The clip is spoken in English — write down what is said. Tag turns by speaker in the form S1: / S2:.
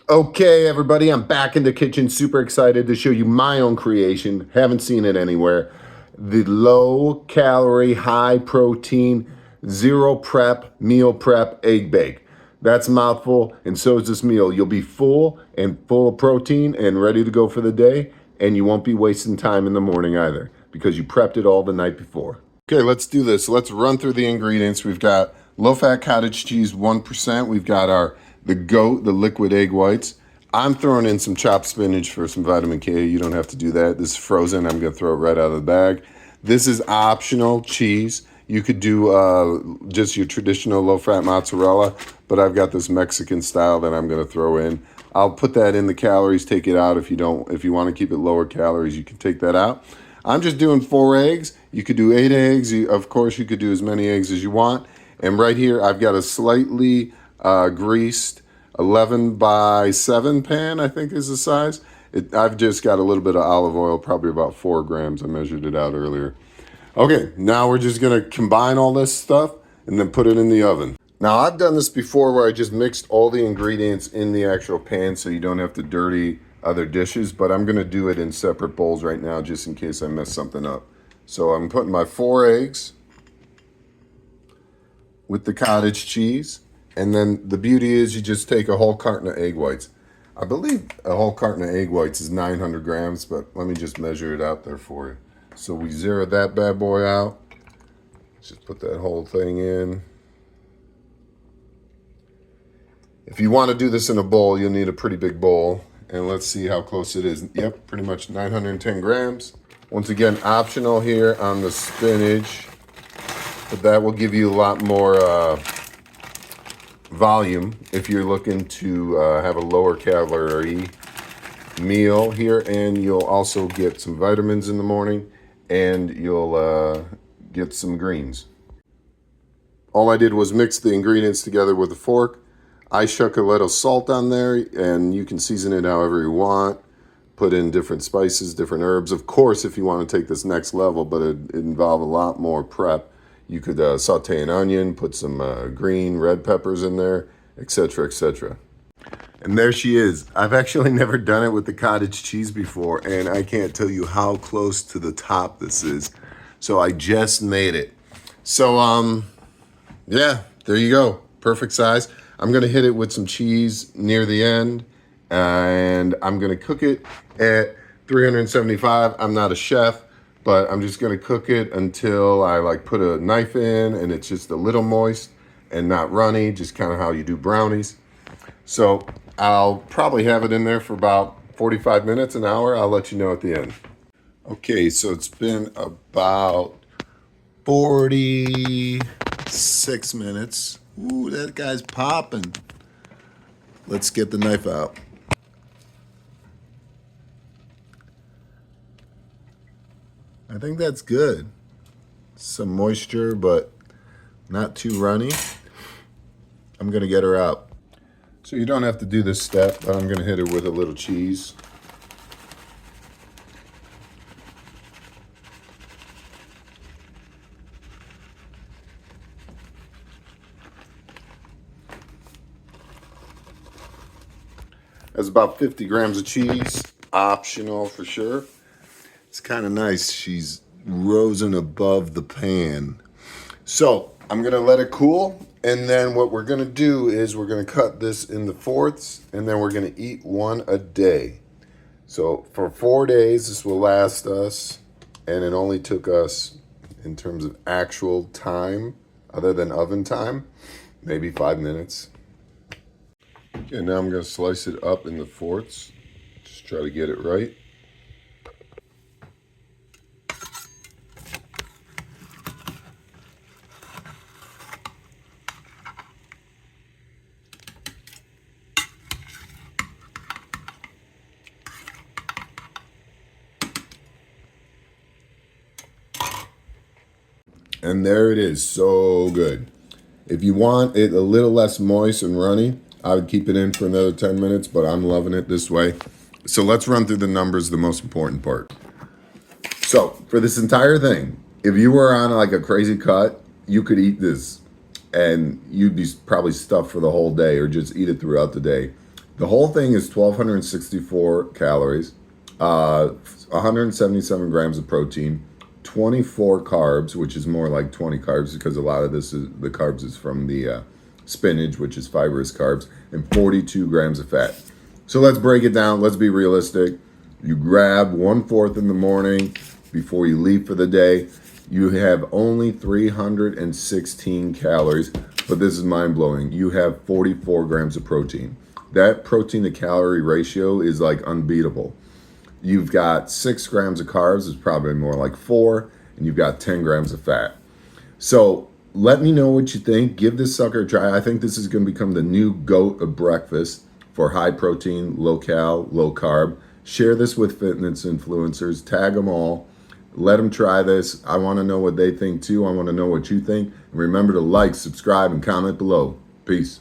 S1: Okay, everybody, I'm back in the kitchen, super excited to show you my own creation. Haven't seen it anywhere. The low calorie, high protein, zero prep, meal prep, egg bake. That's a mouthful, and so is this meal. You'll be full and full of protein and ready to go for the day, and you won't be wasting time in the morning either because you prepped it all the night before. Okay, let's do this. Let's run through the ingredients. We've got low-fat cottage cheese, 1%. We've got the goat, the liquid egg whites. I'm throwing in some chopped spinach for some vitamin K. You don't have to do that. This is frozen. I'm going to throw it right out of the bag. This is optional cheese. You could do just your traditional low-fat mozzarella, but I've got this Mexican style that I'm going to throw in. I'll put that in the calories, take it out if you don't. If you want to keep it lower calories, you can take that out. I'm just doing 4 eggs. You could do 8 eggs. Of course, you could do as many eggs as you want. And right here, I've got a slightly greased 11 by 7 pan, I think is the size. I've just got a little bit of olive oil, probably about 4 grams. I measured it out earlier. Okay, now we're just gonna combine all this stuff and then put it in the oven. Now I've done this before where I just mixed all the ingredients in the actual pan so you don't have to dirty other dishes, but I'm gonna do it in separate bowls right now just in case I mess something up. So I'm putting my 4 eggs with the cottage cheese. And then the beauty is you just take a whole carton of egg whites. I believe a whole carton of egg whites is 900 grams, but let me just measure it out there for you. So we zero that bad boy out. Just put that whole thing in. If you want to do this in a bowl, you'll need a pretty big bowl. And let's see how close it is. Yep, pretty much 910 grams. Once again, optional here on the spinach, but that will give you a lot more volume if you're looking to have a lower calorie meal here, and you'll also get some vitamins in the morning and you'll get some greens. All I did was mix the ingredients together with a fork. I shuck a little salt on there, and you can season it however you want. Put in different spices, different herbs. Of course, if you want to take this next level, but it involve a lot more prep, you could saute an onion, put some green, red peppers in there, etc., etc. And there she is. I've actually never done it with the cottage cheese before, and I can't tell you how close to the top this is. So I just made it. So, yeah, there you go. Perfect size. I'm going to hit it with some cheese near the end, and I'm going to cook it at 375. I'm not a chef, but I'm just gonna cook it until I put a knife in and it's just a little moist and not runny, just kind of how you do brownies. So I'll probably have it in there for about 45 minutes, an hour. I'll let you know at the end. Okay, so it's been about 46 minutes. Ooh, that guy's popping. Let's get the knife out. I think that's good. Some moisture, but not too runny. I'm gonna get her out. So you don't have to do this step, but I'm gonna hit her with a little cheese. That's about 50 grams of cheese, optional for sure. It's kind of nice. She's risen above the pan. So I'm going to let it cool. And then what we're going to do is we're going to cut this into fourths. And then we're going to eat one a day. So for 4 days, this will last us. And it only took us, in terms of actual time, other than oven time, maybe 5 minutes. Okay, now I'm going to slice it up into fourths. Just try to get it right. And there it is, so good. If you want it a little less moist and runny, I would keep it in for another 10 minutes, but I'm loving it this way. So let's run through the numbers, the most important part. So for this entire thing, if you were on like a crazy cut, you could eat this and you'd be probably stuffed for the whole day or just eat it throughout the day. The whole thing is 1,264 calories, 177 grams of protein, 24 carbs, which is more like 20 carbs because a lot of this is the carbs is from the spinach, which is fibrous carbs, and 42 grams of fat. So let's break it down. Let's be realistic. You grab 1/4 in the morning before you leave for the day. You have only 316 calories, but this is mind blowing. You have 44 grams of protein. That protein to calorie ratio is like unbeatable. You've got 6 grams of carbs, it's probably more like 4, and you've got 10 grams of fat. So let me know what you think. Give this sucker a try. I think this is going to become the new GOAT of breakfast for high protein, low cal, low carb. Share this with fitness influencers. Tag them all. Let them try this. I want to know what they think too. I want to know what you think. And remember to like, subscribe, and comment below. Peace.